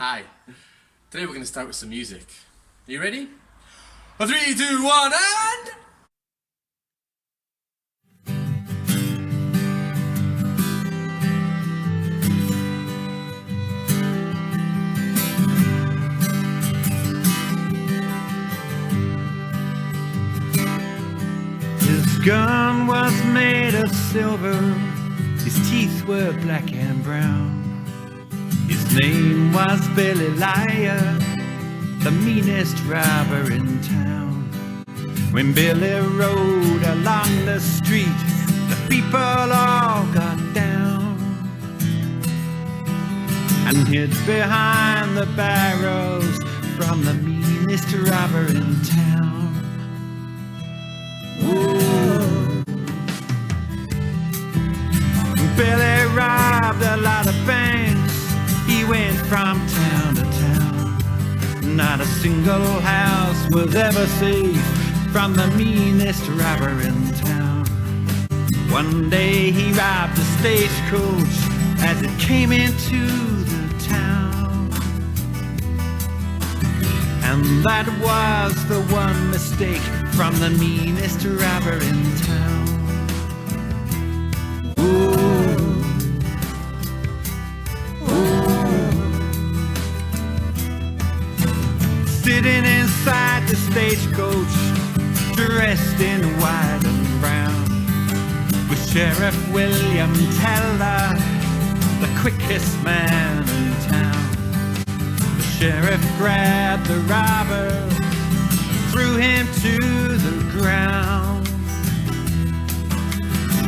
Hi. Today we're going to start with some music. Are you ready? 3, 2, 1, and... His gun was made of silver, his teeth were black and brown. His name was Billy Liar, the meanest robber in town. When Billy rode along the street, the people all got down and hid behind the barrels from the meanest robber in town. Whoa. Billy robbed a lot of banks, he went from town to town. Not a single house was ever safe from the meanest robber in town. One day he robbed a stagecoach as it came into the town. And that was the one mistake from the meanest robber in town. Ooh. Sitting inside the stagecoach, dressed in white and brown, was Sheriff William Teller, the quickest man in town. The sheriff grabbed the robber, threw him to the ground.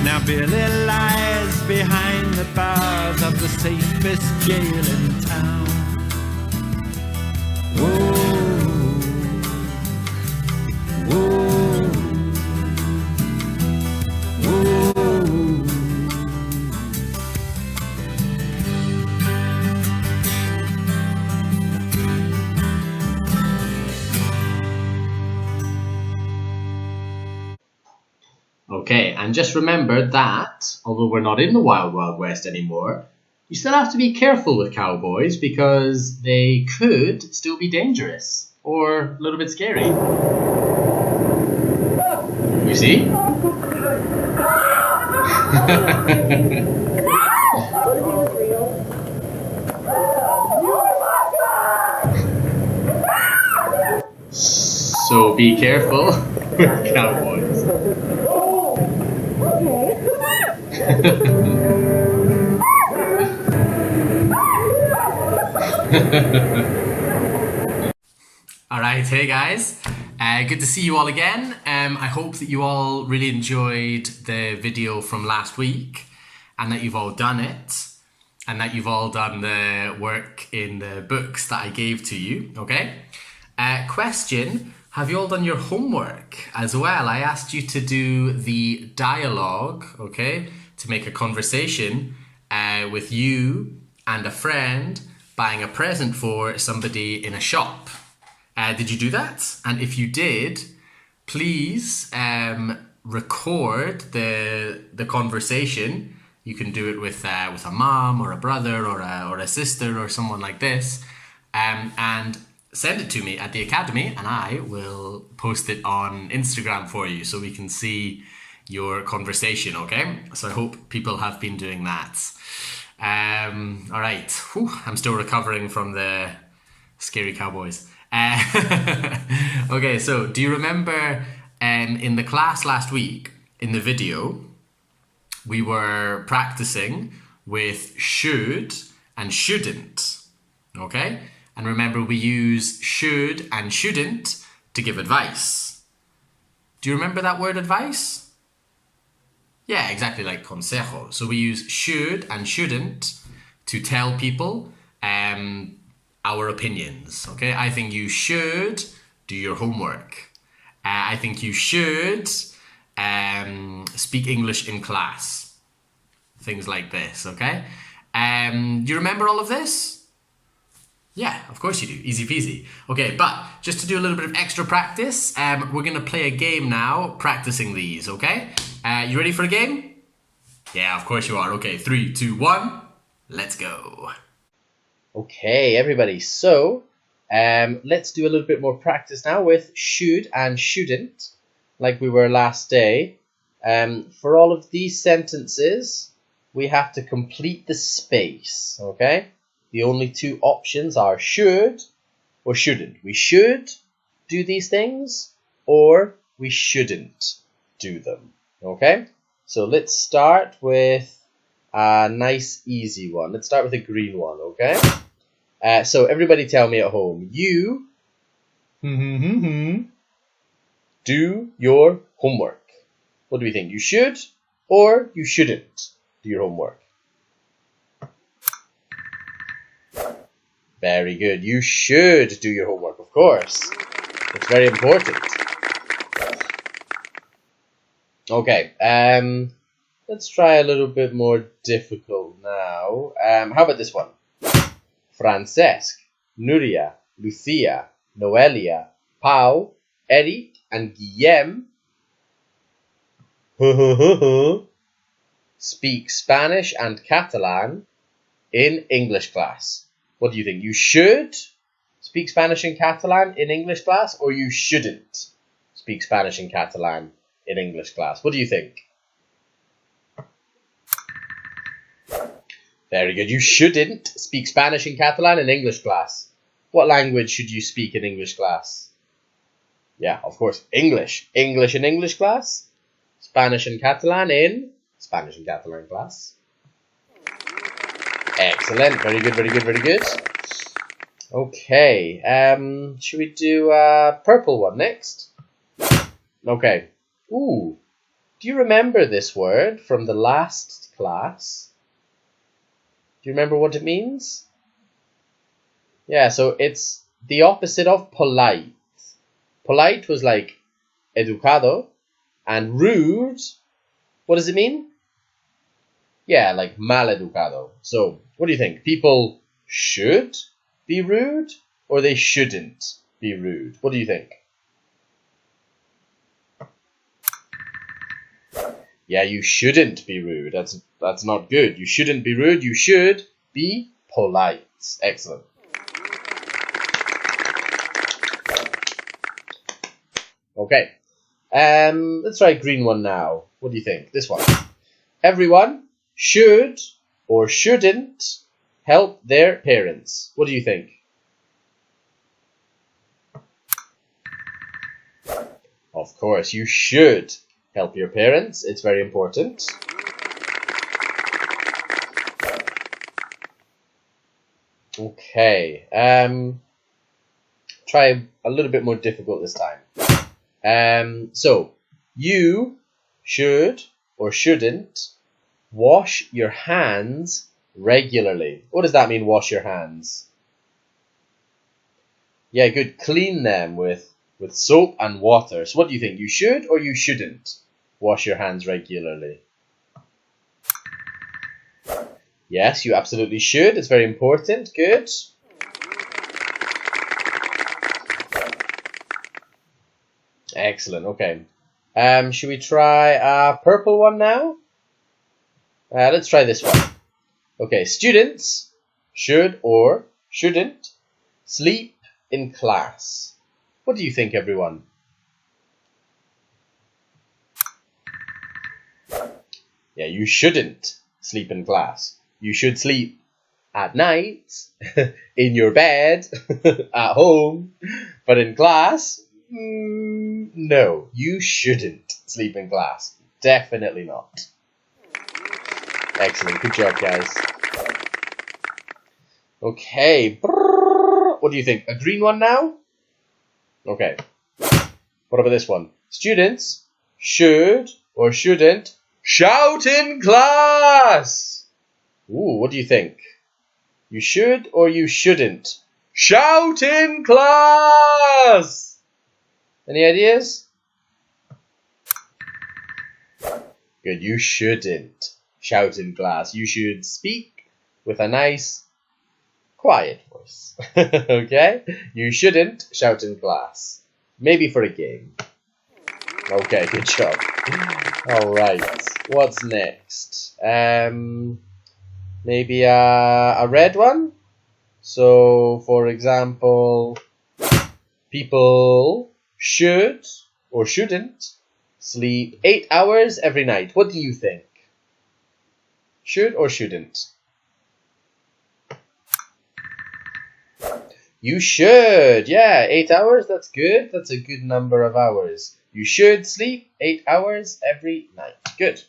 Now Billy lies behind the bars of the safest jail in town. Whoa. Whoa, whoa. Okay, and just remember that, although we're not in the Wild Wild West anymore, you still have to be careful with cowboys because they could still be dangerous or a little bit scary. You see? So be careful with cowboys. Alright, hey guys. Good to see you all again. I hope that you all really enjoyed the video from last week and that you've all done it and that you've all done the work in the books that I gave to you, okay? Question, have you all done your homework as well? I asked you to do the dialogue, okay, to make a conversation with you and a friend buying a present for somebody in a shop. Did you do that? And if you did, please record the conversation. You can do it with a mom or a brother or a sister or someone like this, and send it to me at the Academy, and I will post it on Instagram for you so we can see your conversation. Okay? So I hope people have been doing that. All right. Whew, I'm still recovering from the scary cowboys. Okay, so do you remember in the class last week, in the video, we were practicing with should and shouldn't, okay? And remember, we use should and shouldn't to give advice. Do you remember that word advice? Yeah, exactly like consejo. So we use should and shouldn't to tell people our opinions, okay? I think you should do your homework. I think you should speak English in class. Things like this, okay? Do you remember all of this? Yeah, of course you do. Easy peasy. Okay, but just to do a little bit of extra practice, we're going to play a game now, practicing these, okay? You ready for a game? Yeah, of course you are. Okay, 3, 2, 1, let's go. Okay, everybody. So, let's do a little bit more practice now with should and shouldn't, like we were last day. For all of these sentences, we have to complete the space, okay? The only two options are should or shouldn't. We should do these things or we shouldn't do them, okay? So let's start with a nice easy one. Let's start with a green one, okay? So everybody tell me at home, you do your homework. What do we think? You should or you shouldn't do your homework? Very good. You should do your homework, of course. It's very important. Okay, let's try a little bit more difficult now. How about this one? Francesc, Nuria, Lucia, Noelia, Pau, Eric, and Guillem speak Spanish and Catalan in English class. What do you think? You should speak Spanish and Catalan in English class or you shouldn't speak Spanish and Catalan in English class? What do you think? Very good. You shouldn't speak Spanish and Catalan in English class. What language should you speak in English class? Yeah, of course, English. English in English class. Spanish and Catalan in Spanish and Catalan class. Excellent. Very good, very good, very good. Okay. Should we do a purple one next? Okay. Ooh. Do you remember this word from the last class? Do you remember what it means? Yeah, so it's the opposite of polite. Polite was like educado, and rude, what does it mean? Yeah, like maleducado. So, what do you think? People should be rude or they shouldn't be rude? What do you think? Yeah, you shouldn't be rude. That's not good. You shouldn't be rude. You should be polite. Excellent. Okay. Let's try a green one now. What do you think? This one. Everyone should or shouldn't help their parents. What do you think? Of course, you should help your parents. It's very important. Okay. Try a little bit more difficult this time. So, you should or shouldn't wash your hands regularly. What does that mean, wash your hands? Yeah, good. Clean them with soap and water. So what do you think? You should or you shouldn't wash your hands regularly? Yes, you absolutely should. It's very important. Good. Excellent. Okay. Should we try a purple one now? Let's try this one. Okay. Students should or shouldn't sleep in class. What do you think, everyone? Yeah, you shouldn't sleep in class. You should sleep at night, in your bed, at home, but in class, no, you shouldn't sleep in class. Definitely not. Excellent. Good job, guys. Okay. What do you think? A green one now? Okay. What about this one? Students should or shouldn't shout in class. Ooh, what do you think? You should or you shouldn't shout in class? Any ideas? Good, you shouldn't shout in class. You should speak with a nice, quiet voice. Okay? You shouldn't shout in class. Maybe for a game. Okay, good job. Alright, what's next? Maybe a red one? So, for example, people should or shouldn't sleep 8 hours every night. What do you think? Should or shouldn't? You should. Yeah, 8 hours. That's good. That's a good number of hours. You should sleep 8 hours every night. Good.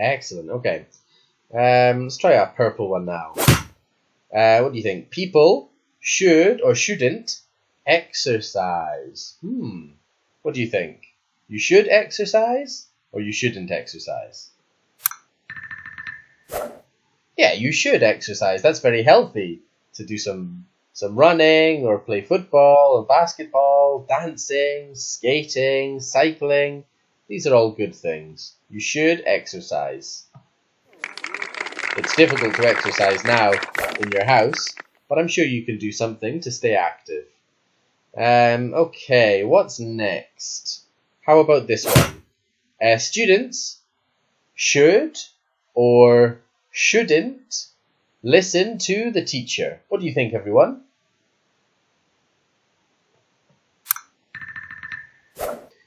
Excellent. Okay. Let's try a purple one now. What do you think? People should or shouldn't exercise. What do you think? You should exercise or you shouldn't exercise? Yeah, you should exercise. That's very healthy to do some running or play football or basketball, dancing, skating, cycling. These are all good things. You should exercise. It's difficult to exercise now in your house, but I'm sure you can do something to stay active. Okay, what's next? How about this one? Students should or shouldn't listen to the teacher. What do you think, everyone?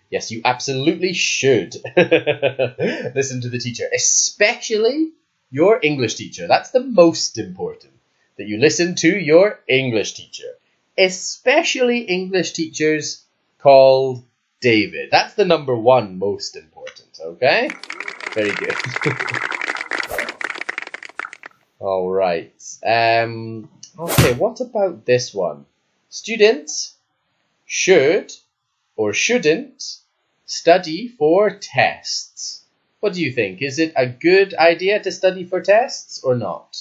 Yes, you absolutely should listen to the teacher, especially your English teacher. That's the most important, that you listen to your English teacher, especially English teachers called David. That's the number one most important, okay? Very good. All right. Okay, what about this one? Students should or shouldn't study for tests. What do you think? Is it a good idea to study for tests or not?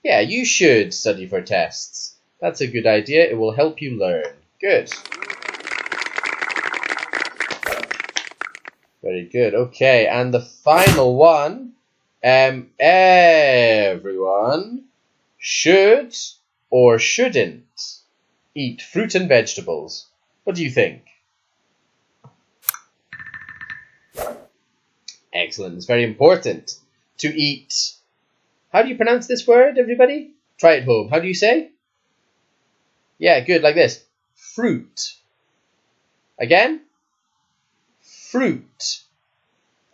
Yeah, you should study for tests. That's a good idea. It will help you learn. Good. Very good. Okay, and the final one. Everyone should or shouldn't eat fruit and vegetables. What do you think? Excellent. It's very important to eat. How do you pronounce this word, everybody? Try it home. How do you say? Yeah, good, like this. Fruit. Again? Fruit.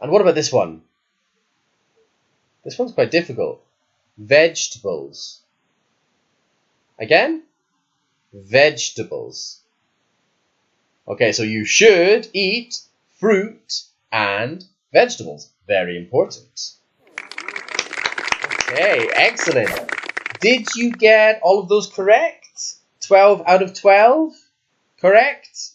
And what about this one? This one's quite difficult. Vegetables. Again? Vegetables. Okay, so you should eat fruit and vegetables. Very important. Okay, excellent. Did you get all of those correct? 12 out of 12? Correct?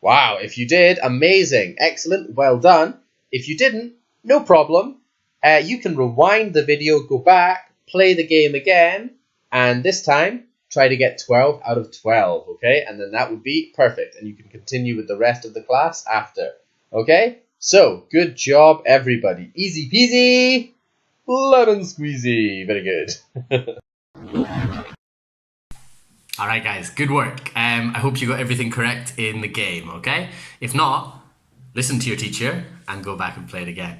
Wow, if you did, amazing. Excellent, well done. If you didn't, no problem. You can rewind the video, go back, play the game again, and this time, try to get 12 out of 12, okay? And then that would be perfect, and you can continue with the rest of the class after, okay? So, good job, everybody. Easy peasy, lemon squeezy. Very good. All right, guys, good work. I hope you got everything correct in the game, okay? If not, listen to your teacher and go back and play it again.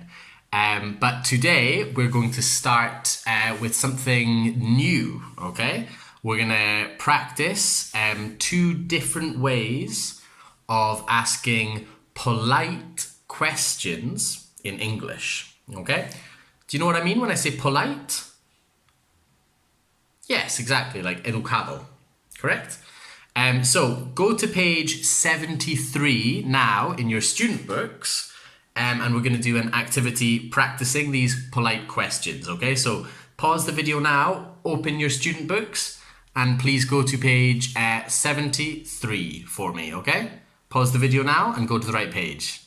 But today, we're going to start with something new, okay? We're going to practice 2 different ways of asking polite questions in English, okay? Do you know what I mean when I say polite? Yes, exactly, like educado, correct? So go to page 73 now in your student books, and we're going to do an activity practicing these polite questions, okay? So pause the video now, open your student books, and please go to page 73 for me, okay? Pause the video now and go to the right page.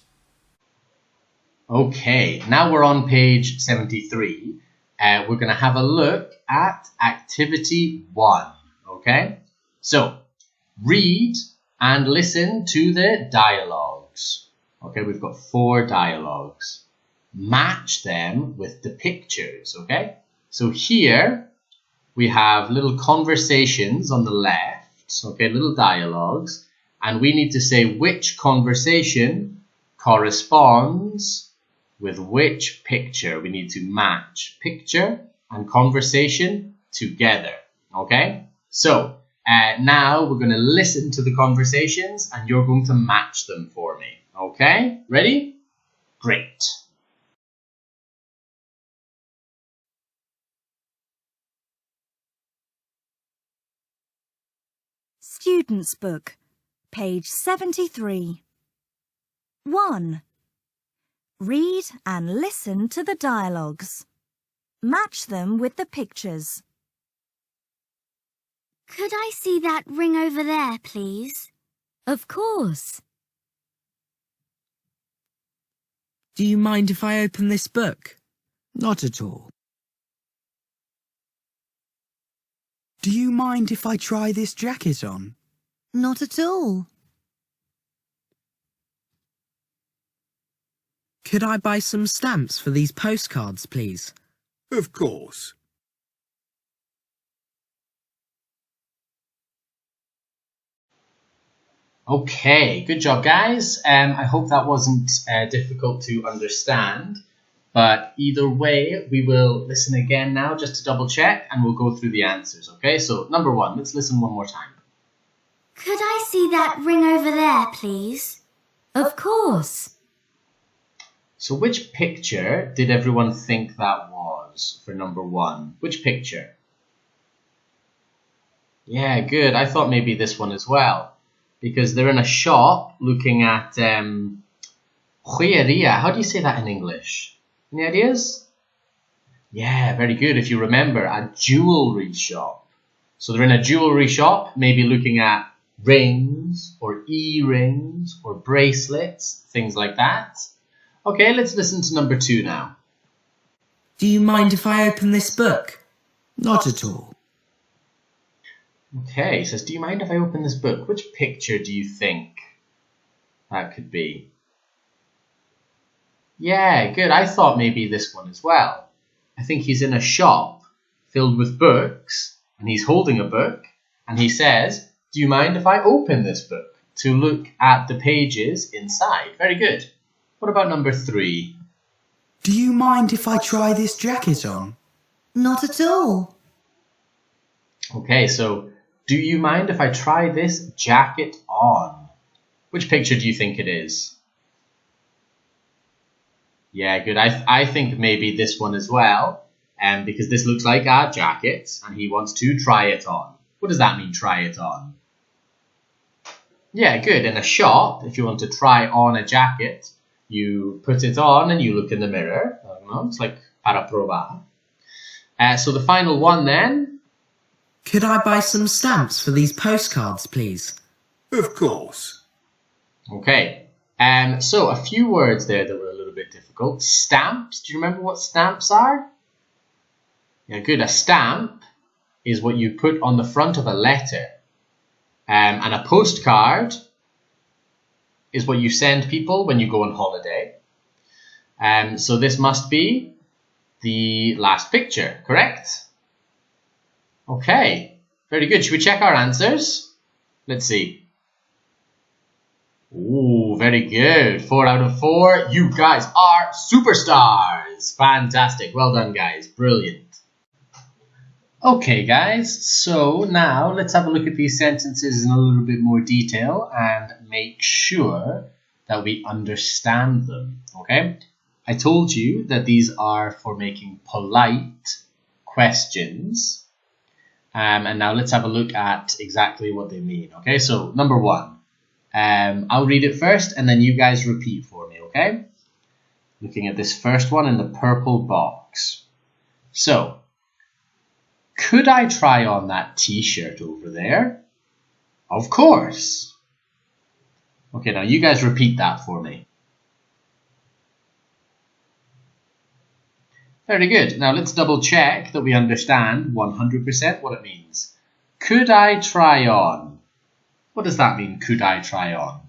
Okay, now we're on page 73. We're going to have a look at activity 1, okay? So, read and listen to the dialogues. Okay, we've got 4 dialogues. Match them with the pictures, okay? So here we have little conversations on the left, okay, little dialogues, and we need to say which conversation corresponds with which picture? We need to match picture and conversation together. Okay? So, now we're going to listen to the conversations and you're going to match them for me. Okay? Ready? Great. Student's Book, page 73. 1. Read and listen to the dialogues. Match them with the pictures. Could I see that ring over there, please? Of course. Do you mind if I open this book? Not at all. Do you mind if I try this jacket on? Not at all. Could I buy some stamps for these postcards, please? Of course. Okay, good job, guys. I hope that wasn't difficult to understand. But either way, we will listen again now just to double check and we'll go through the answers, okay? So, number 1, let's listen one more time. Could I see that ring over there, please? Of course. So, which picture did everyone think that was for number 1? Which picture? Yeah, good. I thought maybe this one as well. Because they're in a shop looking at joyería. How do you say that in English? Any ideas? Yeah, very good. If you remember, a jewelry shop. So they're in a jewelry shop, maybe looking at rings or earrings or bracelets, things like that. Okay, let's listen to number 2 now. Do you mind if I open this book? Not at all. Okay, it says, do you mind if I open this book? Which picture do you think that could be? Yeah, good. I thought maybe this one as well. I think he's in a shop filled with books, and he's holding a book, and he says, do you mind if I open this book to look at the pages inside? Very good. What about number 3? Do you mind if I try this jacket on? Not at all. Okay, so do you mind if I try this jacket on? Which picture do you think it is? Yeah, good. I think maybe this one as well, because this looks like a jacket, and he wants to try it on. What does that mean, try it on? Yeah, good. In a shop, if you want to try on a jacket, you put it on and you look in the mirror. I don't know, it's like para probar. So the final one then. Could I buy some stamps for these postcards, please? Of course. Okay. So a few words there that were a little bit difficult. Stamps. Do you remember what stamps are? Yeah, good. A stamp is what you put on the front of a letter. And a postcard is what you send people when you go on holiday. So this must be the last picture, correct? Okay, very good. Should we check our answers? Let's see. Ooh, very good. 4 out of 4. You guys are superstars. Fantastic. Well done, guys. Brilliant. Okay, guys. So now let's have a look at these sentences in a little bit more detail and make sure that we understand them. Okay? I told you that these are for making polite questions. And now let's have a look at exactly what they mean. Okay, so number 1. I'll read it first and then you guys repeat for me, okay? Looking at this first one in the purple box. So, could I try on that t-shirt over there? Of course. Okay, now you guys repeat that for me. Very good. Now let's double check that we understand 100% what it means. Could I try on? What does that mean, could I try on?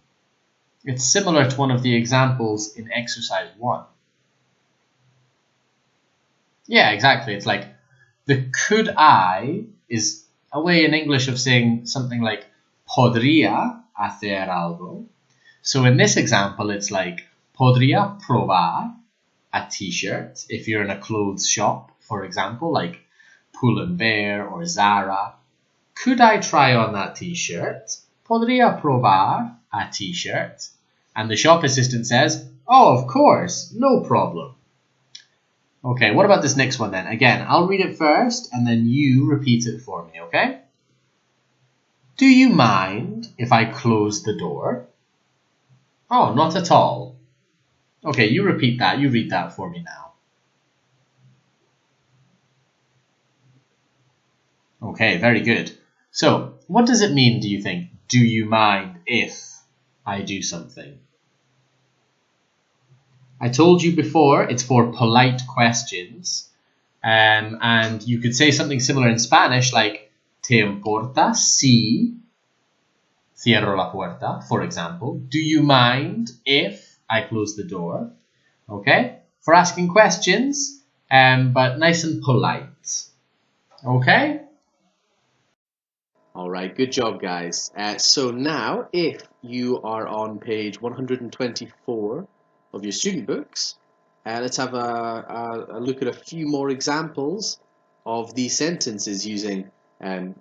It's similar to one of the examples in exercise 1. Yeah, exactly. It's like the could I is a way in English of saying something like podría hacer algo. So in this example, it's like podría probar a t-shirt. If you're in a clothes shop, for example, like Pull and Bear or Zara, could I try on that t-shirt? Podría probar a t-shirt. And the shop assistant says, oh, of course, no problem. Okay, what about this next one then? Again, I'll read it first and then you repeat it for me, okay? Do you mind if I close the door? Oh, not at all. Okay, you repeat that. You read that for me now. Okay, very good. So, what does it mean, do you think? Do you mind if I do something? I told you before, it's for polite questions. And you could say something similar in Spanish, like, ¿Te importa si cierro la puerta, for example? Do you mind if I close the door? Okay? For asking questions, but nice and polite. Okay? Alright, good job, guys. So now, if you are on page 124 of your student books, let's have a look at a few more examples of these sentences using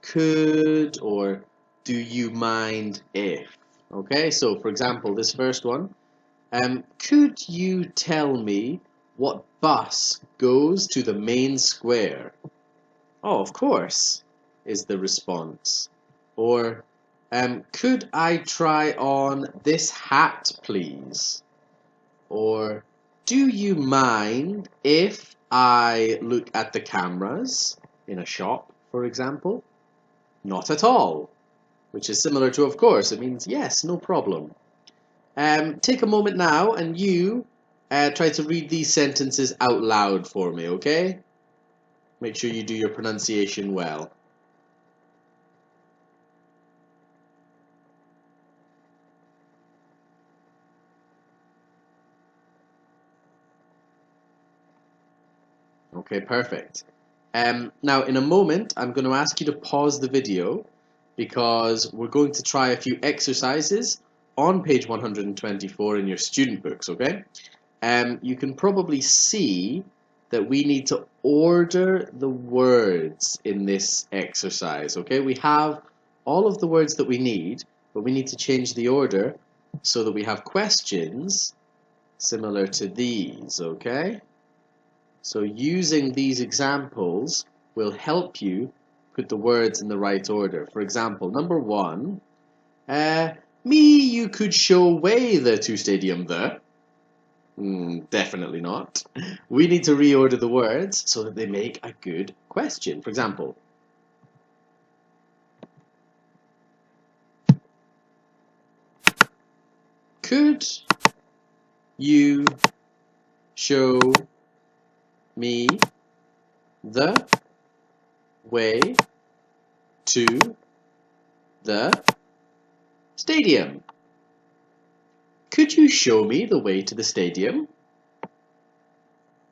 could or do you mind if. Okay, so for example, this first one, could you tell me what bus goes to the main square? Oh, of course, is the response. Or, could I try on this hat, please? Or, do you mind if I look at the cameras in a shop, for example? Not at all, which is similar to of course. It means yes, no problem. Take a moment now and you try to read these sentences out loud for me, okay? Make sure you do your pronunciation well. Okay, perfect. Now, in a moment, I'm going to ask you to pause the video because we're going to try a few exercises on page 124 in your student books, okay? You can probably see that we need to order the words in this exercise, okay? We have all of the words that we need, but we need to change the order so that we have questions similar to these, okay? So using these examples will help you put the words in the right order. For example, number 1, me you could show way the to stadium there. Definitely not. We need to reorder the words so that they make a good question. For example, could you show me the way to the stadium? Could you show me the way to the stadium?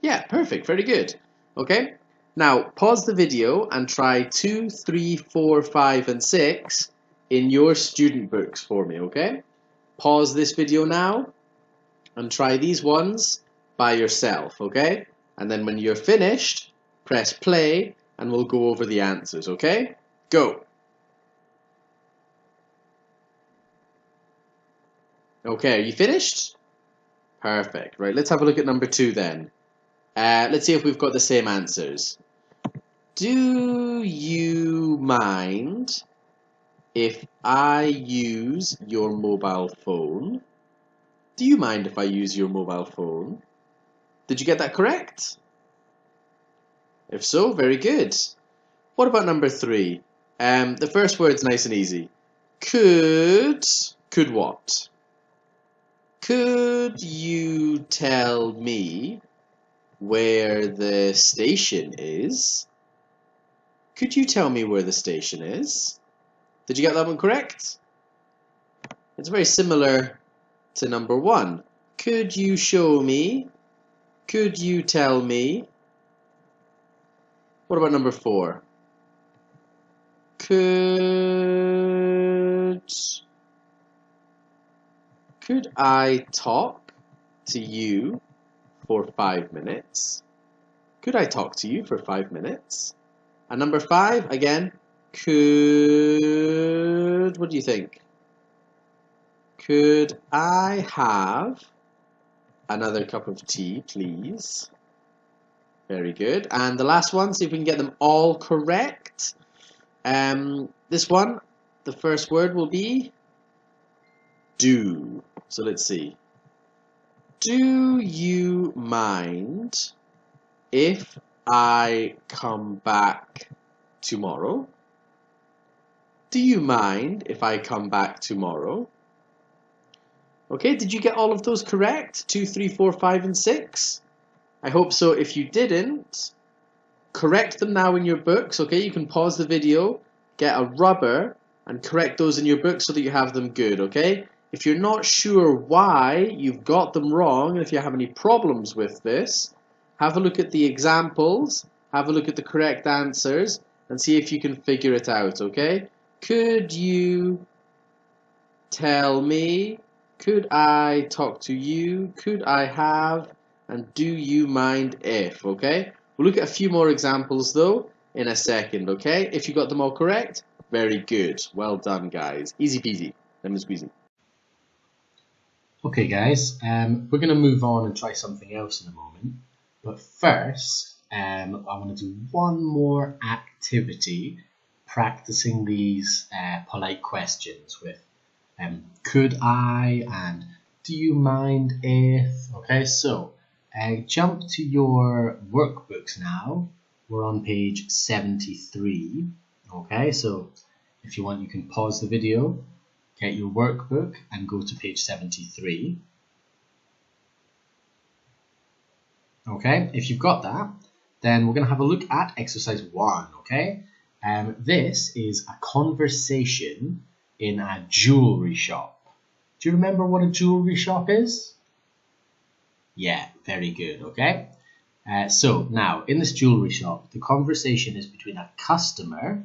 Yeah, perfect, very good. Okay, now pause the video and try 2, 3, 4, 5, and 6 in your student books for me, okay? Pause this video now and try these ones by yourself, okay? And then when you're finished, press play and we'll go over the answers, okay? Go! Okay, are you finished? Perfect. Right, let's have a look at number 2 then. Let's see if we've got the same answers. Do you mind if I use your mobile phone? Do you mind if I use your mobile phone? Did you get that correct? If so, very good. What about number 3? The first word's nice and easy. Could what? Could you tell me where the station is? Could you tell me where the station is? Did you get that one correct? It's very similar to number 1. Could you show me? Could you tell me? What about number 4? Could I talk to you for 5 minutes? Could I talk to you for 5 minutes? And number 5, again, could, what do you think? Could I have another cup of tea, please? Very good. And the last one, see if we can get them all correct. This one, the first word will be do. So let's see. Do you mind if I come back tomorrow? Do you mind if I come back tomorrow? Okay, did you get all of those correct? 2, 3, 4, 5, and 6? I hope so. If you didn't, correct them now in your books, okay? You can pause the video, get a rubber, and correct those in your book so that you have them good, okay? If you're not sure why you've got them wrong, and if you have any problems with this, have a look at the examples, have a look at the correct answers, and see if you can figure it out, okay? Could you tell me? Could I talk to you? Could I have? And do you mind if? Okay? We'll look at a few more examples though in a second, okay? If you got them all correct, very good. Well done, guys. Easy peasy. Lemon squeezy. Okay, guys, we're going to move on and try something else in a moment. But first, I want to do one more activity practicing these polite questions with could I and do you mind if. Okay, so jump to your workbooks now. We're on page 73. Okay, so if you want, you can pause the video, get your workbook and go to page 73. Okay, if you've got that, then we're going to have a look at exercise 1, okay? This is a conversation in a jewelry shop. Do you remember what a jewelry shop is? Yeah, very good, okay? So now, in this jewelry shop, the conversation is between a customer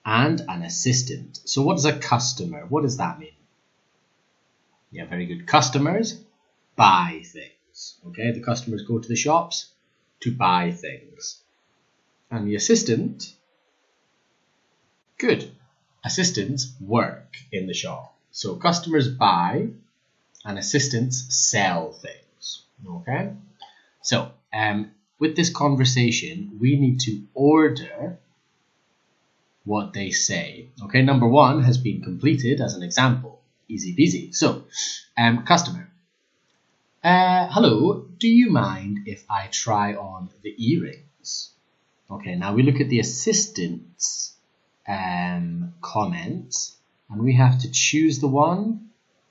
and an assistant. So what is a customer? What does that mean? Yeah, very good. Customers buy things, okay? The customers go to the shops to buy things. And the assistant, good. Assistants work in the shop. So customers buy and assistants sell things, okay? So with this conversation, we need to order what they say. Okay, number 1 has been completed as an example. Easy peasy. So, customer. Hello, do you mind if I try on the earrings? Okay, now we look at the assistant's comments, and we have to choose the one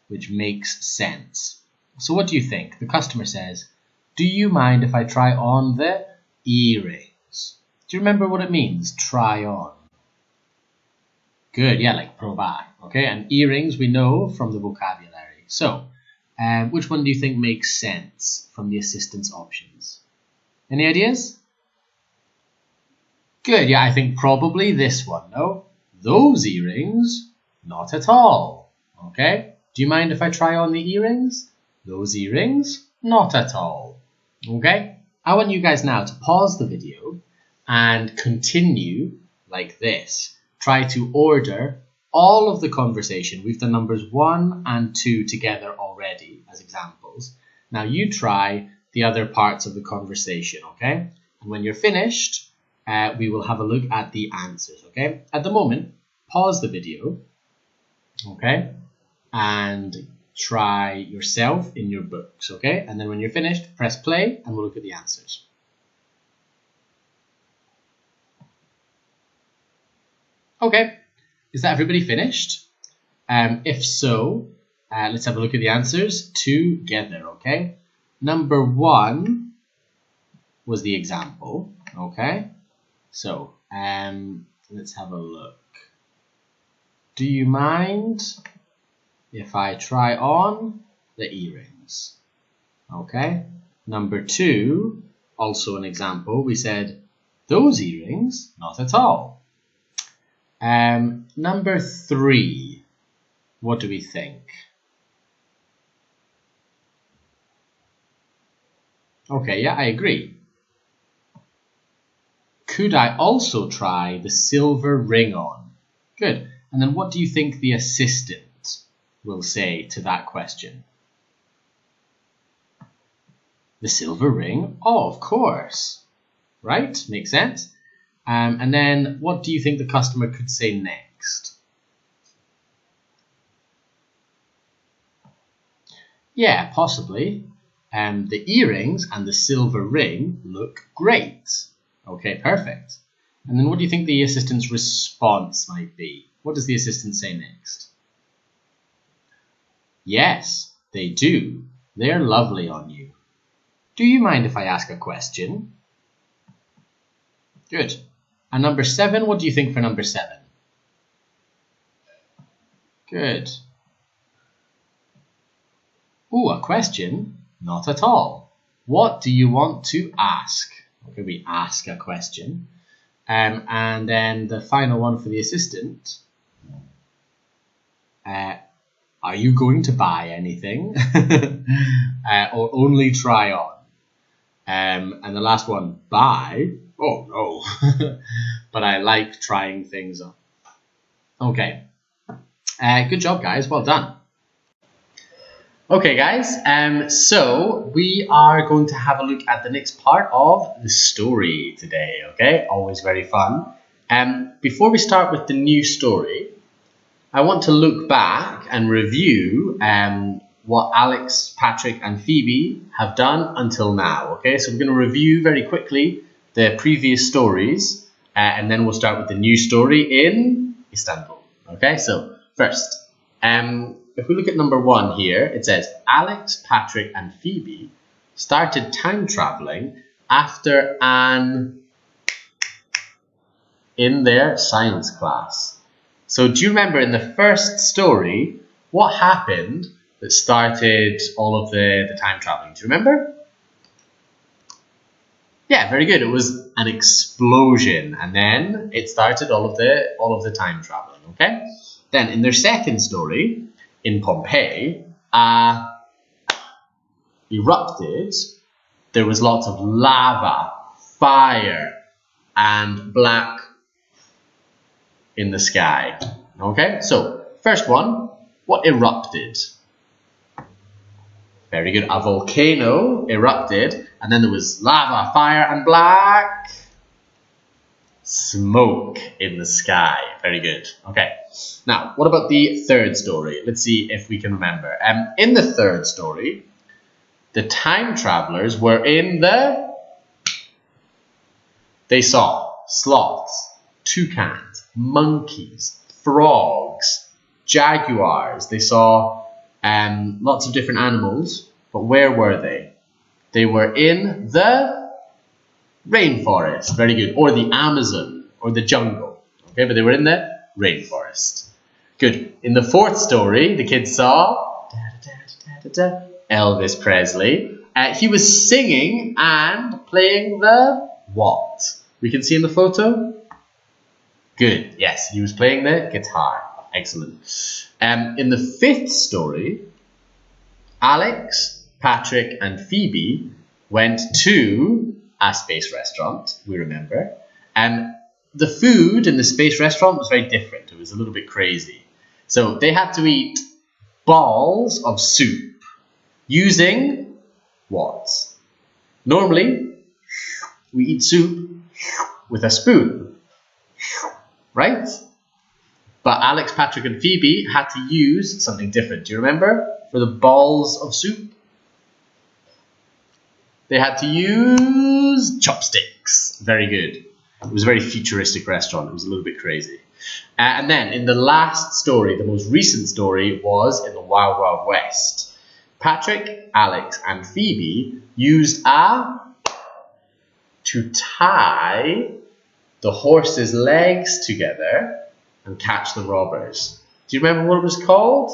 which makes sense. So what do you think? The customer says, do you mind if I try on the earrings? Do you remember what it means, try on? Good, yeah, like probar, okay? And earrings we know from the vocabulary. So, which one do you think makes sense from the assistant's options? Any ideas? Good, yeah, I think probably this one, no? Those earrings? Not at all, okay? Do you mind if I try on the earrings? Those earrings? Not at all, okay? I want you guys now to pause the video and continue like this. Try to order all of the conversation. We've done numbers 1 and 2 together already as examples. Now you try the other parts of the conversation, okay? And when you're finished, we will have a look at the answers, okay? At the moment, pause the video, okay? And try yourself in your books, okay? And then when you're finished, press play and we'll look at the answers. Okay, is that everybody finished? If so, let's have a look at the answers together, okay? Number 1 was the example, okay? So, let's have a look. Do you mind if I try on the earrings? Okay. Number 2, also an example, we said, those earrings? Not at all. Number 3, what do we think? Okay, yeah, I agree. Could I also try the silver ring on? Good. And then what do you think the assistant will say to that question? The silver ring? Oh, of course. Right? Makes sense. And then what do you think the customer could say next? Yeah, possibly. The earrings and the silver ring look great. Okay, perfect. And then what do you think the assistant's response might be? What does the assistant say next? Yes, they do. They're lovely on you. Do you mind if I ask a question? Good. And number 7, what do you think for number 7? Good. Ooh, a question? Not at all. What do you want to ask? Okay, we ask a question. And then the final one for the assistant. Are you going to buy anything? Or only try on? And the last one, buy? Oh, no. But I like trying things on. Okay. Good job, guys. Well done. Okay, guys. So we are going to have a look at the next part of the story today. Okay, always very fun. Before we start with the new story, I want to look back and review what Alex, Patrick, and Phoebe have done until now. Okay, so we're going to review very quickly the previous stories, and then we'll start with the new story in Istanbul. Okay, so first, if we look at number 1 here, it says Alex, Patrick, and Phoebe started time traveling after in their science class. So do you remember in the first story what happened that started all of the time traveling? Do you remember? Yeah, very good. It was an explosion, and then it started all of the time traveling. Okay. Then in their second story, in Pompeii, erupted. There was lots of lava, fire, and black in the sky. Okay, so first one, what erupted? Very good. A volcano erupted, and then there was lava, fire, and black smoke in the sky. Very good. Okay. Now, what about the third story? Let's see if we can remember. In the third story, the time travelers were in the... They saw sloths, toucans, monkeys, frogs, jaguars. They saw lots of different animals, but where were they? They were in the rainforest. Very good. Or the Amazon, or the jungle. Okay, but they were in the rainforest. Good. In the fourth story, the kids saw Elvis Presley. He was singing and playing the what? We can see in the photo. Good. Yes, he was playing the guitar. Excellent. In the fifth story, Alex, Patrick, and Phoebe went to a space restaurant, we remember. The food in the space restaurant was very different. It was a little bit crazy. So they had to eat balls of soup using what? Normally, we eat soup with a spoon, right? But Alex, Patrick, and Phoebe had to use something different. Do you remember? For the balls of soup, they had to use chopsticks. Very good. It was a very futuristic restaurant. It was a little bit crazy. And then in the last story, the most recent story, was in the Wild Wild West. Patrick, Alex, and Phoebe used to tie the horse's legs together and catch the robbers. Do you remember what it was called?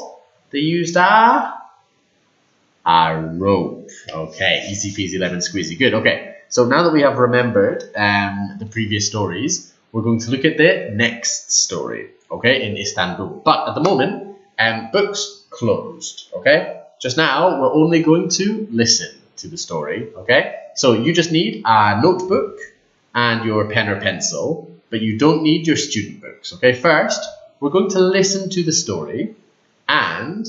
They used a rope. Okay, easy peasy lemon squeezy. Good. Okay, so now that we have remembered the previous stories, we're going to look at the next story, okay, in Istanbul. But at the moment, books closed, okay? Just now, we're only going to listen to the story, okay? So you just need a notebook and your pen or pencil, but you don't need your student books. Okay, first, we're going to listen to the story, and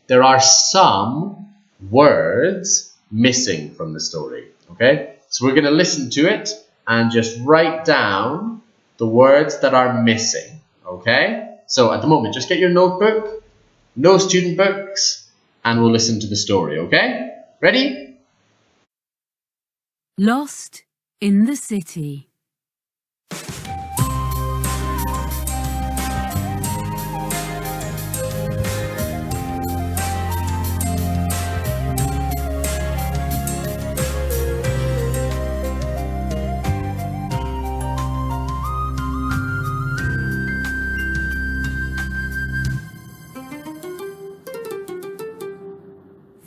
there are some words missing from the story. Okay, so we're going to listen to it and just write down the words that are missing. Okay, so at the moment, just get your notebook, no student books, and we'll listen to the story. Okay, ready? Lost in the City.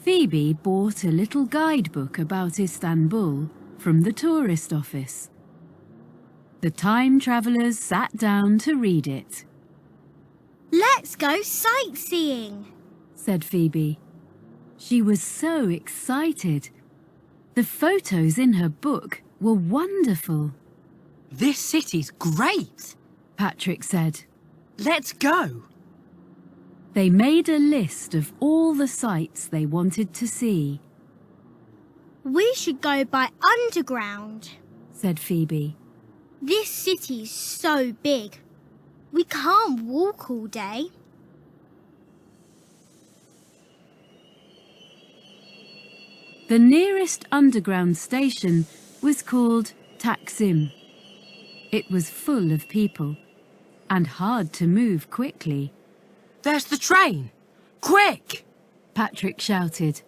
Phoebe bought a little guidebook about Istanbul from the tourist office. The time travellers sat down to read it. Let's go sightseeing, said Phoebe. She was so excited. The photos in her book were wonderful. This city's great, Patrick said. Let's go. They made a list of all the sights they wanted to see. We should go by underground, said Phoebe. This city's so big. We can't walk all day. The nearest underground station was called Taksim. It was full of people and hard to move quickly. There's the train! Quick! Patrick shouted.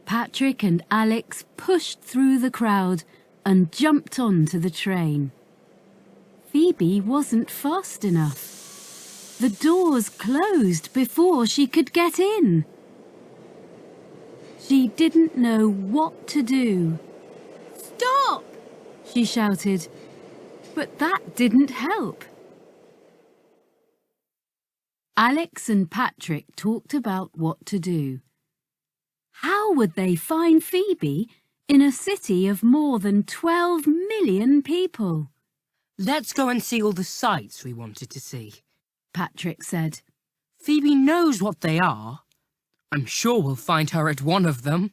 Patrick and Alex pushed through the crowd and jumped onto the train. Phoebe wasn't fast enough. The doors closed before she could get in. She didn't know what to do. Stop! She shouted, but that didn't help. Alex and Patrick talked about what to do. How would they find Phoebe in a city of more than 12 million people? Let's go and see all the sights we wanted to see, Patrick said. Phoebe knows what they are. I'm sure we'll find her at one of them.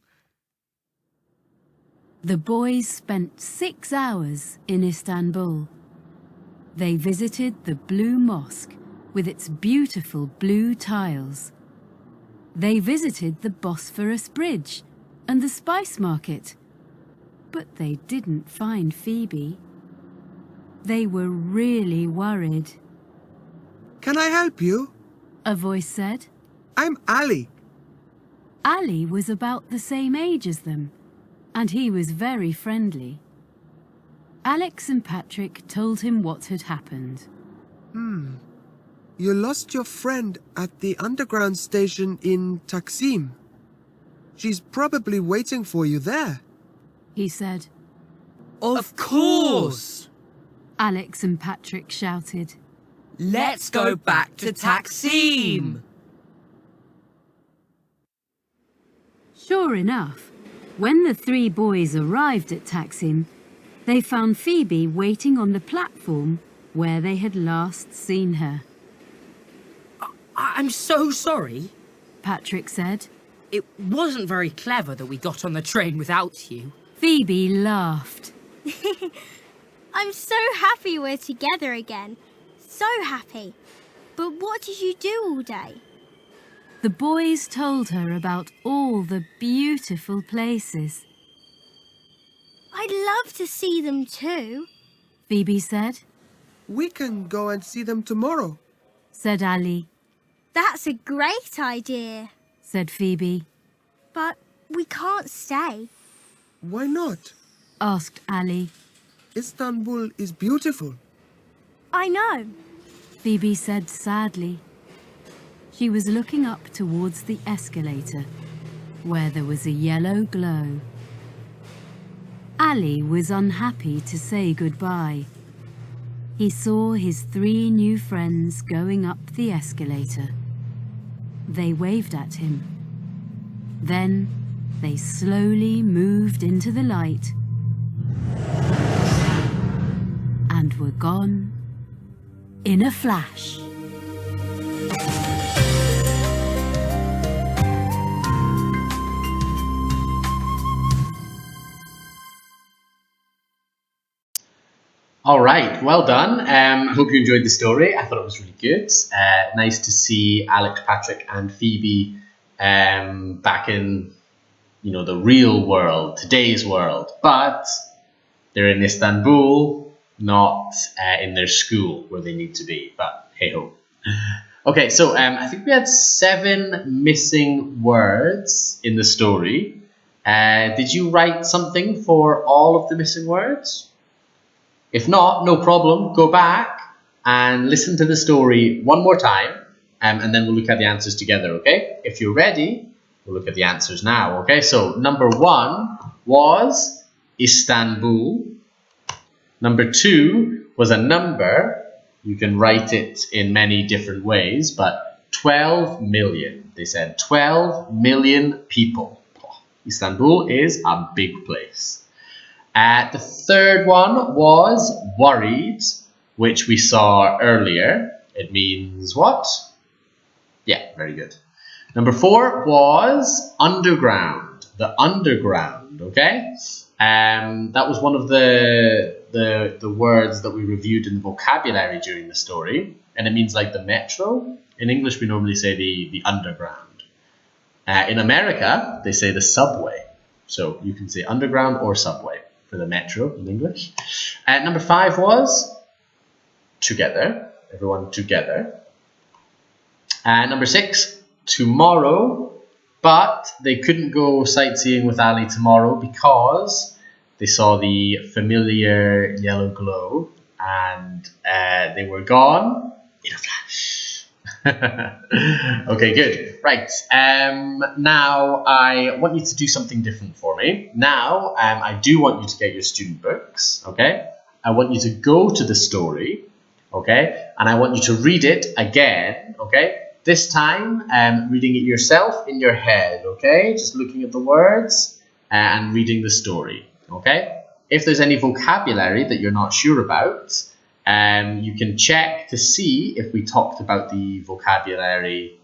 The boys spent 6 hours in Istanbul. They visited the Blue Mosque with its beautiful blue tiles. They visited the Bosphorus Bridge and the Spice Market, but they didn't find Phoebe. They were really worried. Can I help you? A voice said. I'm Ali. Ali was about the same age as them, and he was very friendly. Alex and Patrick told him what had happened. You lost your friend at the underground station in Taksim. She's probably waiting for you there, he said. Of course! Alex and Patrick shouted. Let's go back to Taksim! Sure enough, when the 3 boys arrived at Taksim, they found Phoebe waiting on the platform where they had last seen her. I'm so sorry, Patrick said. It wasn't very clever that we got on the train without you. Phoebe laughed. I'm so happy we're together again. So happy. But what did you do all day? The boys told her about all the beautiful places. I'd love to see them too, Phoebe said. We can go and see them tomorrow, said Ali. That's a great idea, said Phoebe. But we can't stay. Why not? Asked Ali. Istanbul is beautiful. I know, Phoebe said sadly. She was looking up towards the escalator, where there was a yellow glow. Ali was unhappy to say goodbye. He saw his 3 new friends going up the escalator. They waved at him. Then They slowly moved into the light and were gone in a flash. All right, well done. Hope you enjoyed the story. I thought it was really good. Nice to see Alex, Patrick, and Phoebe back in, the real world, today's world. But they're in Istanbul, not in their school where they need to be. But hey ho. Okay, so I think we had 7 missing words in the story. Did you write something for all of the missing words? If not, no problem. Go back and listen to the story one more time, and then we'll look at the answers together, okay? If you're ready, we'll look at the answers now, okay? So number 1 was Istanbul. Number 2 was a number. You can write it in many different ways, but 12 million. They said 12 million people. Istanbul is a big place. The third one was worried, which we saw earlier. It means what? Yeah, very good. Number 4 was underground, the underground, okay? That was one of the words that we reviewed in the vocabulary during the story, and it means like the metro. In English, we normally say the underground. In America, they say the subway. So you can say underground or subway for the metro in English. Number 5 was together, everyone together. Number 6, tomorrow, but they couldn't go sightseeing with Ali tomorrow because they saw the familiar yellow glow and they were gone in a flash. Okay, good. Right. Now I want you to do something different for me. Now I do want you to get your student books, okay? I want you to go to the story, okay? And I want you to read it again, okay? This time, reading it yourself in your head, okay? Just looking at the words and reading the story, okay? If there's any vocabulary that you're not sure about, you can check to see if we talked about the vocabulary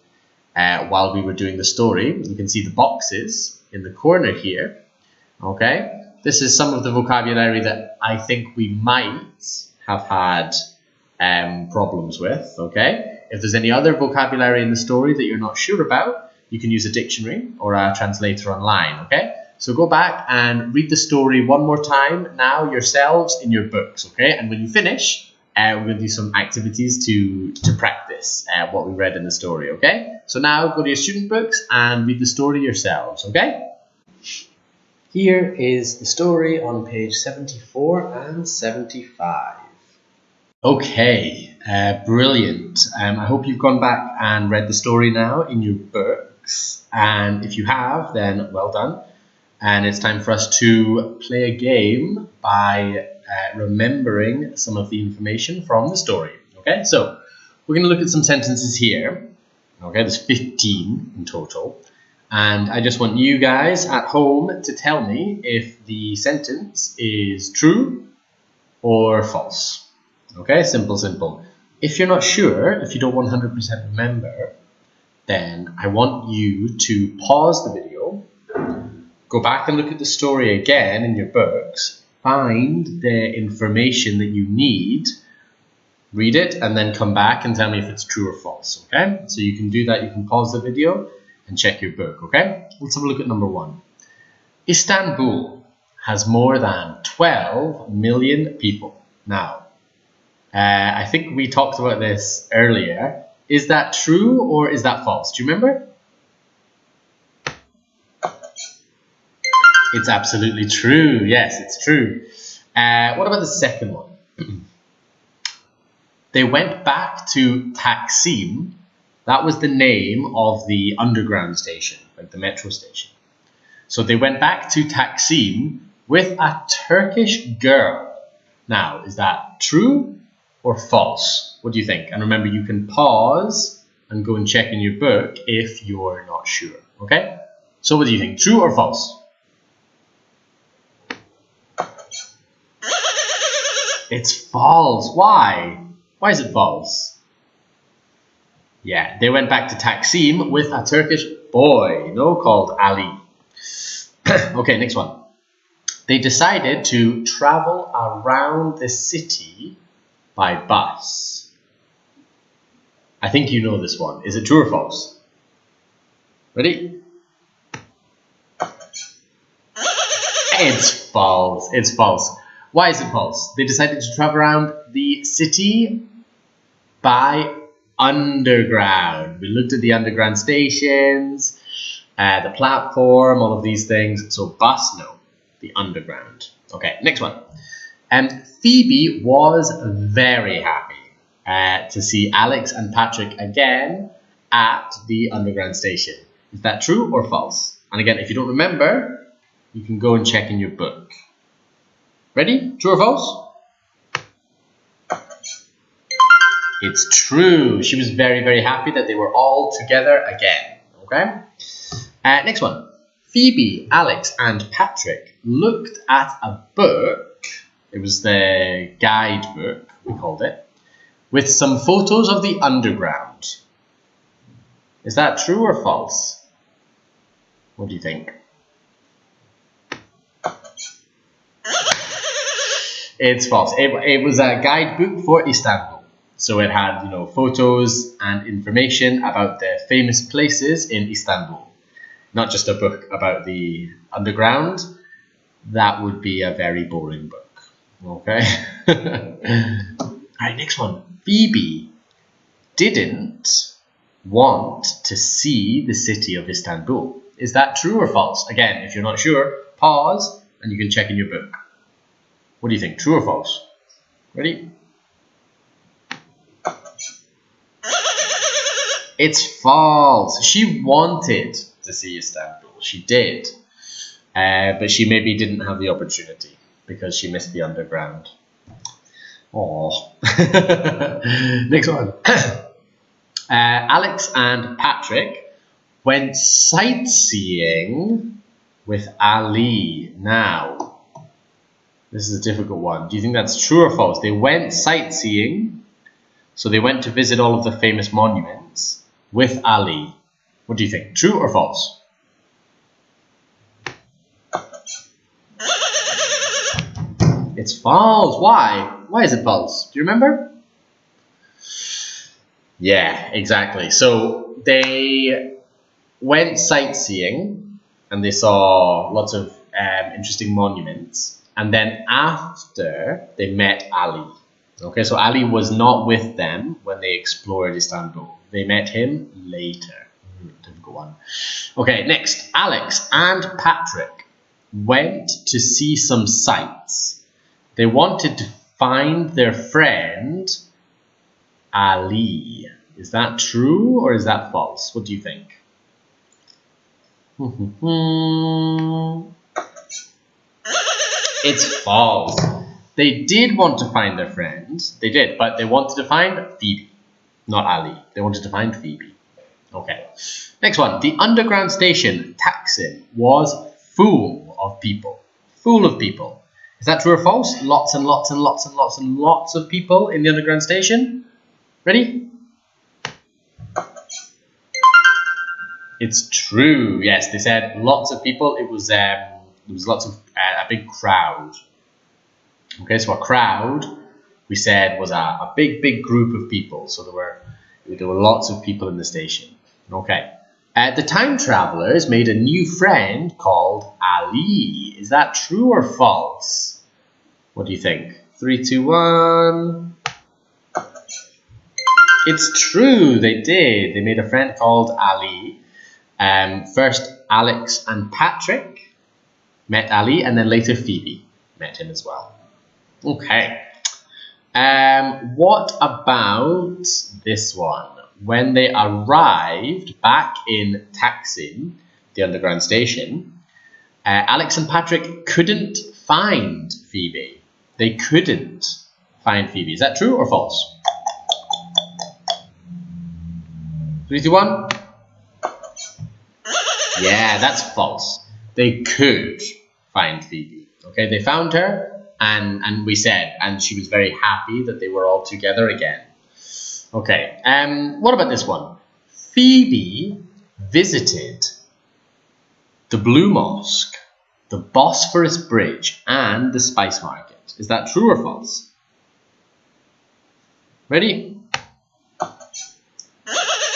while we were doing the story. You can see the boxes in the corner here, okay? This is some of the vocabulary that I think we might have had problems with, okay? If there's any other vocabulary in the story that you're not sure about, you can use a dictionary or a translator online, okay? So go back and read the story one more time now yourselves in your books, okay? And when you finish, we're going to do some activities to practice what we read in the story, okay? So now go to your student books and read the story yourselves, okay? Here is the story on page 74 and 75. Okay, brilliant. I hope you've gone back and read the story now in your books. And if you have, then well done. And it's time for us to play a game by remembering some of the information from the story. Okay, so we're going to look at some sentences here. Okay, there's 15 in total. And I just want you guys at home to tell me if the sentence is true or false. Okay, simple, simple. If you're not sure, if you don't 100% remember, then I want you to pause the video, go back and look at the story again in your books, find the information that you need, read it, and then come back and tell me if it's true or false, okay? So you can do that, you can pause the video and check your book, okay? Let's have a look at number 1. Istanbul has more than 12 million people. Now, I think we talked about this earlier. Is that true or is that false? Do you remember? It's absolutely true. Yes, it's true. What about the second one? They went back to Taksim. That was the name of the underground station, like the metro station. So they went back to Taksim with a Turkish girl. Now, is that true or false? What do you think? And remember, you can pause and go and check in your book if you're not sure, okay? So what do you think? True or false? It's false. Why? Why is it false? Yeah, they went back to Taksim with a Turkish boy, called Ali. Okay, next one. They decided to travel around the city by bus. I think you know this one. Is it true or false? Ready? It's false. It's false. Why is it false? They decided to travel around the city by underground. We looked at the underground stations, the platform, all of these things. So bus, no. The underground. Okay, next one. Phoebe was very happy to see Alex and Patrick again at the underground station. Is that true or false? And again, if you don't remember, you can go and check in your book. Ready? True or false? It's true. She was very, very happy that they were all together again. Okay? Next one. Phoebe, Alex, and Patrick looked at a book. It was the guidebook, we called it, with some photos of the underground. Is that true or false? What do you think? It's false. It was a guidebook for Istanbul. So it had, photos and information about the famous places in Istanbul. Not just a book about the underground. That would be a very boring book. Okay? Alright, next one. Phoebe didn't want to see the city of Istanbul. Is that true or false? Again, if you're not sure, pause and you can check in your book. What do you think? True or false? Ready? It's false. She wanted to see Istanbul. She did. But she maybe didn't have the opportunity because she missed the underground. Aww. Next one. Alex and Patrick went sightseeing with Ali. Now, this is a difficult one. Do you think that's true or false? They went sightseeing, so they went to visit all of the famous monuments with Ali. What do you think? True or false? It's false. Why? Why is it false? Do you remember? Yeah, exactly. So they went sightseeing and they saw lots of interesting monuments. And then after, they met Ali. Okay, so Ali was not with them when they explored Istanbul. They met him later. Difficult one. Okay, next. Alex and Patrick went to see some sights. They wanted to find their friend Ali. Is that true or is that false? What do you think? It's false. They did want to find their friend. They did, but they wanted to find Phoebe, not Ali. They wanted to find Phoebe. Okay. Next one. The underground station, Taksim, was full of people. Full of people. Is that true or false? Lots and lots and lots and lots and lots of people in the underground station. Ready? It's true. Yes, they said lots of people. It was lots of a big crowd. Okay, so a crowd, we said, was a big group of people. So there were lots of people in the station. Okay. The time travelers made a new friend called Ali. Is that true or false? What do you think? 3, 2, 1. It's true. They did. They made a friend called Ali. First, Alex and Patrick met Ali, and then later Phoebe met him as well. Okay. What about this one? When they arrived back in Taksim, the underground station, Alex and Patrick couldn't find Phoebe. They couldn't find Phoebe. Is that true or false? 3, 2, 1. Yeah, that's false. They could find Phoebe. Okay, they found her, and we said, and she was very happy that they were all together again. Okay, what about this one? Phoebe visited the Blue Mosque, the Bosphorus Bridge, and the Spice Market. Is that true or false? Ready?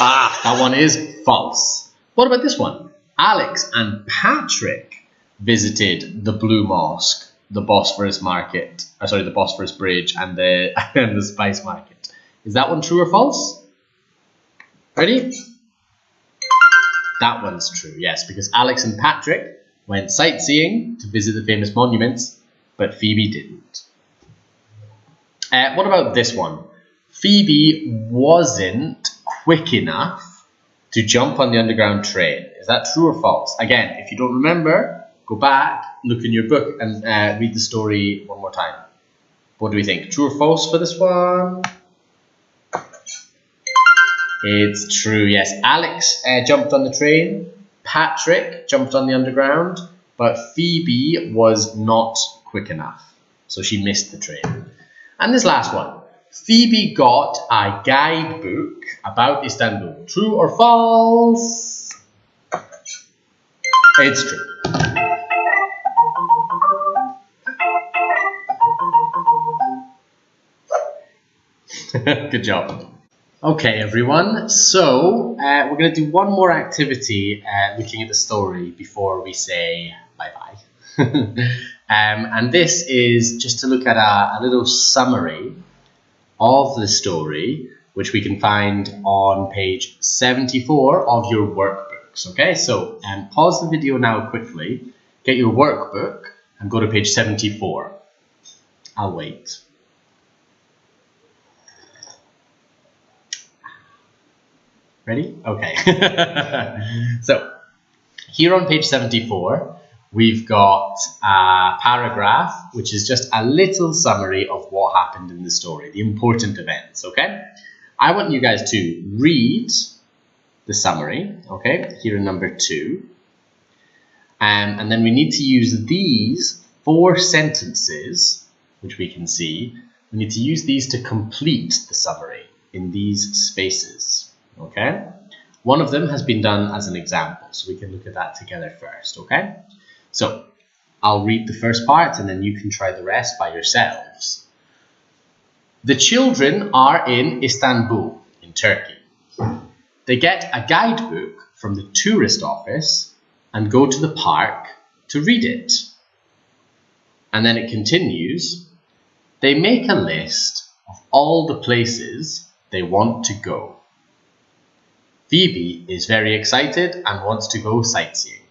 Ah, that one is false. What about this one? Alex and Patrick visited the Blue Mosque, the Bosphorus Market, the Bosphorus Bridge, and the and the Spice Market. Is that one true or false? Ready? That one's true, yes, because Alex and Patrick went sightseeing to visit the famous monuments, but Phoebe didn't. What about this one? Phoebe wasn't quick enough to jump on the underground train. Is that true or false? Again, if you don't remember, go back, look in your book, and read the story one more time. What do we think? True or false for this one? It's true, yes. Alex jumped on the train, Patrick jumped on the underground, but Phoebe was not quick enough, so she missed the train. And this last one. Phoebe got a guidebook about Istanbul. True or false? It's true. Good job. Okay, everyone. So we're going to do one more activity looking at the story before we say bye-bye. And this is just to look at a little summary of the story, which we can find on page 74 of your workbooks. Okay, so pause the video now quickly, get your workbook, and go to page 74. I'll wait. Ready? Okay. So, here on page 74, we've got a paragraph which is just a little summary of what happened in the story, the important events, okay? I want you guys to read the summary, okay, here in number 2. And then we need to use these 4 sentences, which we can see. We need to use these to complete the summary in these spaces, okay? One of them has been done as an example, so we can look at that together first, okay? So, I'll read the first part and then you can try the rest by yourselves. The children are in Istanbul, in Turkey. They get a guidebook from the tourist office and go to the park to read it. And then it continues. They make a list of all the places they want to go. Phoebe is very excited and wants to go sightseeing.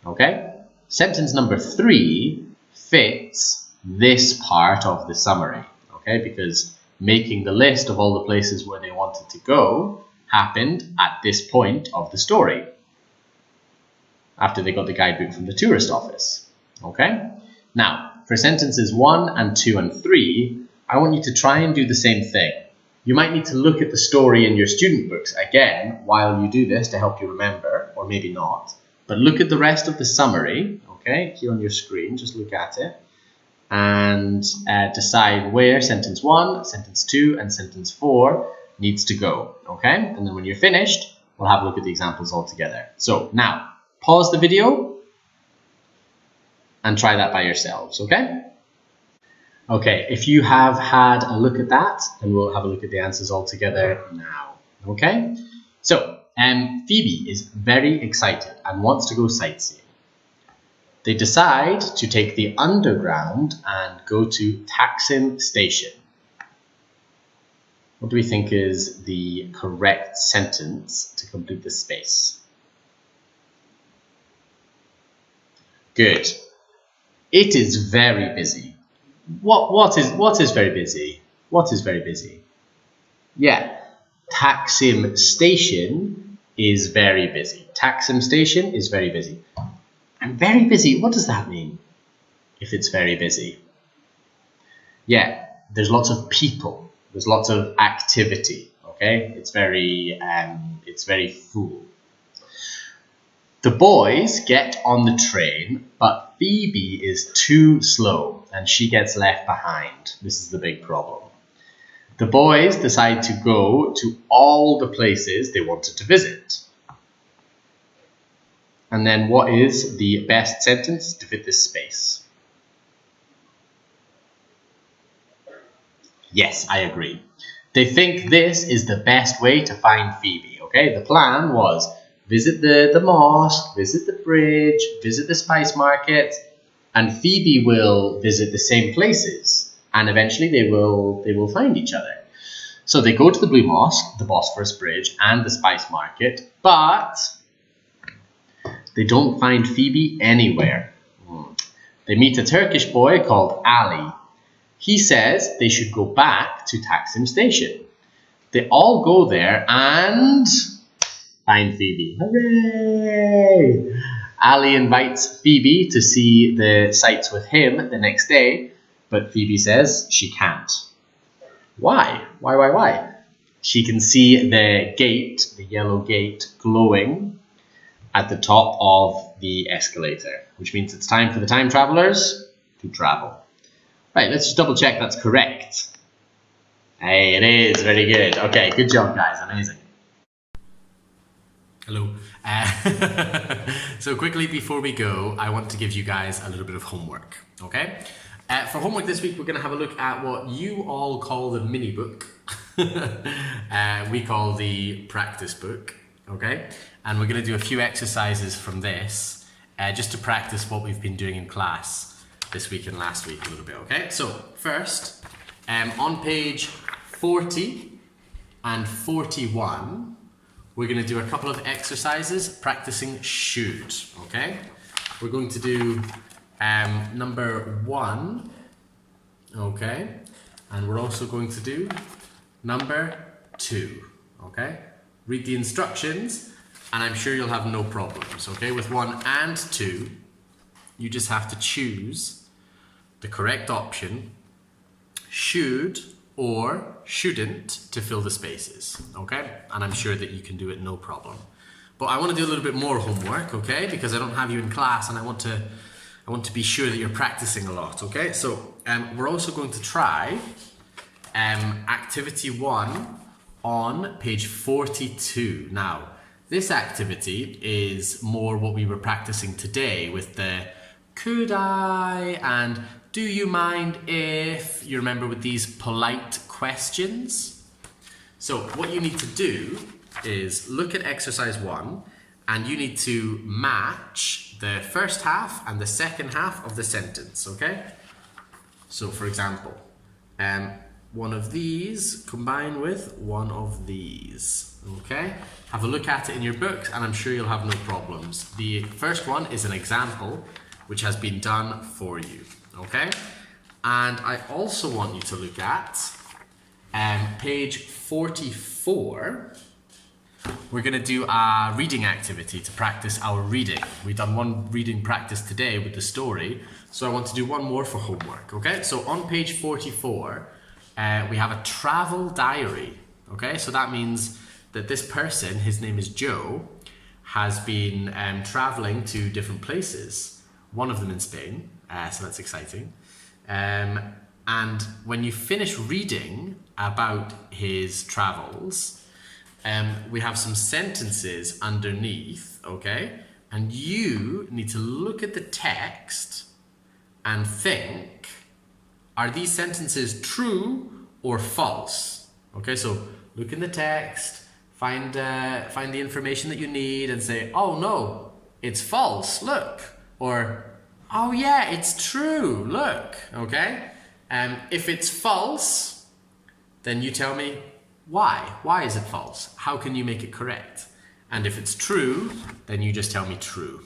Okay? Sentence number 3 fits this part of the summary. Okay? Because making the list of all the places where they wanted to go happened at this point of the story, after they got the guidebook from the tourist office. Okay? Now, for sentences 1 and 2 and 3, I want you to try and do the same thing. You might need to look at the story in your student books again while you do this to help you remember, or maybe not. But look at the rest of the summary, okay, here on your screen, just look at it, and decide where sentence 1, sentence 2, and sentence 4 needs to go, okay? And then when you're finished, we'll have a look at the examples all together. So now, pause the video and try that by yourselves, okay? Okay, if you have had a look at that, then we'll have a look at the answers all together now, okay? So, Phoebe is very excited and wants to go sightseeing. They decide to take the underground and go to Taksim Station. What do we think is the correct sentence to complete the space? Good. It is very busy. What is very busy? What is very busy? Yeah, Taksim Station is very busy. Taksim Station is very busy. And very busy, what does that mean? If it's very busy? Yeah, there's lots of people. There's lots of activity. Okay, it's very full. The boys get on the train, but Phoebe is too slow and she gets left behind. This is the big problem. The boys decide to go to all the places they wanted to visit. And then what is the best sentence to fit this space? Yes, I agree. They think this is the best way to find Phoebe, okay? The plan was visit the mosque, visit the bridge, visit the spice market, and Phoebe will visit the same places, and eventually they will find each other. So they go to the Blue Mosque, the Bosphorus Bridge, and the spice market, but they don't find Phoebe anywhere. They meet a Turkish boy called Ali. He says they should go back to Taksim Station. They all go there and find Phoebe. Hooray! Ali invites Phoebe to see the sights with him the next day, but Phoebe says she can't. Why? Why? She can see the gate, the yellow gate, glowing at the top of the escalator, which means it's time for the time travelers to travel. Right, let's just double check that's correct. Hey, it is. Very good. Okay, good job, guys. Amazing. Hello. So quickly before we go, I want to give you guys a little bit of homework, okay? For homework this week, we're going to have a look at what you all call the mini book. We call the practice book, okay? And we're going to do a few exercises from this just to practice what we've been doing in class this week and last week a little bit, okay? So first, on page 40 and 41, we're going to do a couple of exercises practicing should, okay? We're going to do number 1, okay? And we're also going to do number 2, okay? Read the instructions and I'm sure you'll have no problems, okay? With 1 and 2, you just have to choose the correct option, should or shouldn't, to fill the spaces, okay? And I'm sure that you can do it no problem. But I want to do a little bit more homework, okay? Because I don't have you in class and I want to be sure that you're practicing a lot, okay? So we're also going to try activity 1 on page 42. Now, this activity is more what we were practicing today with the could I and do you mind if, you remember, with these polite questions. So what you need to do is look at exercise 1 and you need to match the first half and the second half of the sentence, okay? So for example, one of these combine with one of these, okay? Have a look at it in your books and I'm sure you'll have no problems. The first one is an example which has been done for you, okay? And I also want you to look at page 44. We're going to do a reading activity to practice our reading. We've done one reading practice today with the story, so I want to do one more for homework, okay? So on page 44, we have a travel diary, okay? So that means that this person, his name is Joe, has been traveling to different places. One of them in Spain, so that's exciting. And when you finish reading about his travels, we have some sentences underneath, okay? And you need to look at the text and think, are these sentences true or false? Okay, so look in the text, find the information that you need and say, oh no, it's false, look. Or, oh yeah, it's true, look, okay? If it's false, then you tell me why. Why is it false? How can you make it correct? And if it's true, then you just tell me true,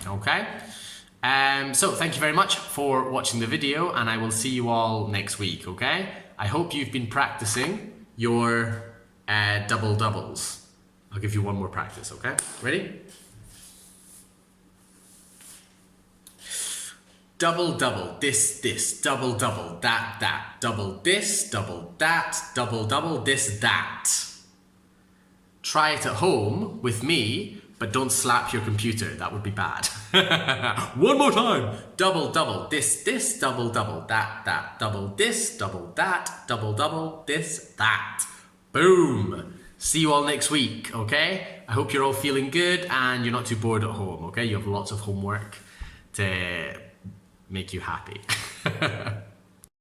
okay? So thank you very much for watching the video and I will see you all next week, okay? I hope you've been practicing your double doubles. I'll give you one more practice, okay? Ready? Double, double, this, double, double, that, double this, double that, double, double, this, that. Try it at home with me But don't slap your computer, that would be bad. One more time. Double, double, this, double, double, that, double this, double that, double, double, this, that. Boom. See you all next week, okay? I hope you're all feeling good and you're not too bored at home, okay? You have lots of homework to make you happy.